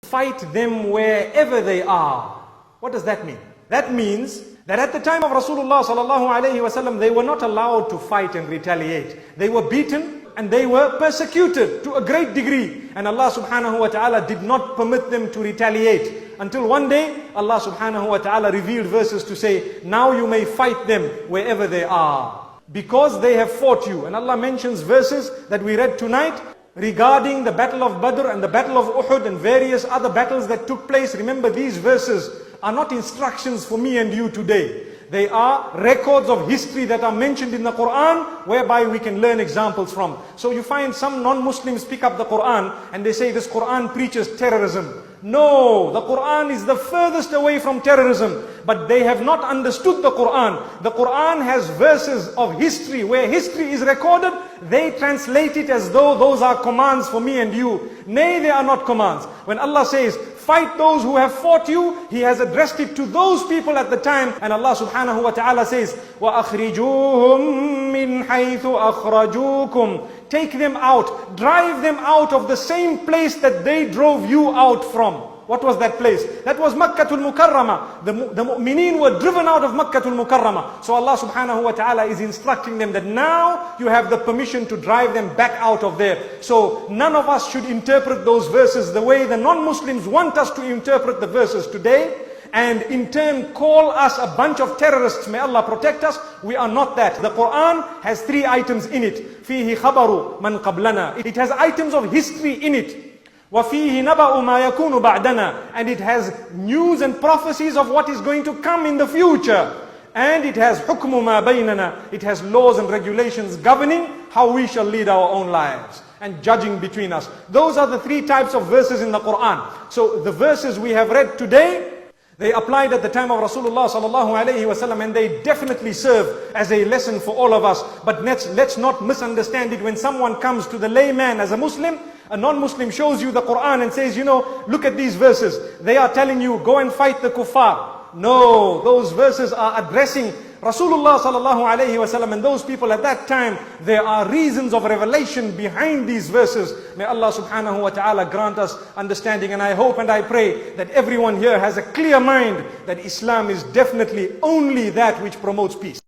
fight them wherever they are. What does that mean? That means that at the time of Rasulullah sallallahu alaihi wasallam, they were not allowed to fight and retaliate. They were beaten and they were persecuted to a great degree. And Allah subhanahu wa ta'ala did not permit them to retaliate. Until one day, Allah subhanahu wa ta'ala revealed verses to say, now you may fight them wherever they are, because they have fought you. And Allah mentions verses that we read tonight regarding the battle of Badr and the battle of Uhud and various other battles that took place. Remember, these verses are not instructions for me and you today. They are records of history that are mentioned in the Quran, whereby we can learn examples from. So you find some non-Muslims pick up the Quran and they say this Quran preaches terrorism. No, the Quran is the furthest away from terrorism. But they have not understood the Quran. The Quran has verses of history where history is recorded. They translate it as though those are commands for me and you. Nay, they are not commands. When Allah says, fight those who have fought you, He has addressed it to those people at the time. And Allah subhanahu wa ta'ala says, وَأَخْرِجُوهُمْ مِنْ حَيْثُ أَخْرَجُوكُمْ. Take them out, drive them out of the same place that they drove you out from. What was that place? That was Makkatul Mukarramah. The mu'mineen were driven out of Makkatul Mukarramah. So Allah subhanahu wa ta'ala is instructing them that now you have the permission to drive them back out of there. So none of us should interpret those verses the way the non-Muslims want us to interpret the verses today, and in turn call us a bunch of terrorists. May Allah protect us. We are not that. The Quran has 3 items in it. فِيهِ خَبَرُ مَنْ قَبْلَنَا. It has items of history in it. وَفِيهِ نَبَأُ مَا يَكُونُ بَعْدَنَا. And it has news and prophecies of what is going to come in the future. And it has حُكْمُ مَا بَيْنَنَا. It has laws and regulations governing how we shall lead our own lives and judging between us. Those are the 3 types of verses in the Quran. So the verses we have read today, they applied at the time of Rasulullah sallallahu alaihi wasallam, and they definitely serve as a lesson for all of us. But let's not misunderstand it. When someone comes to the layman as a Muslim, a non-Muslim shows you the Quran and says, you know, look at these verses. They are telling you, go and fight the kuffar. No, those verses are addressing Rasulullah sallallahu alaihi wasallam and those people at that time. There are reasons of revelation behind these verses. May Allah subhanahu wa ta'ala grant us understanding. And I hope and I pray that everyone here has a clear mind that Islam is definitely only that which promotes peace.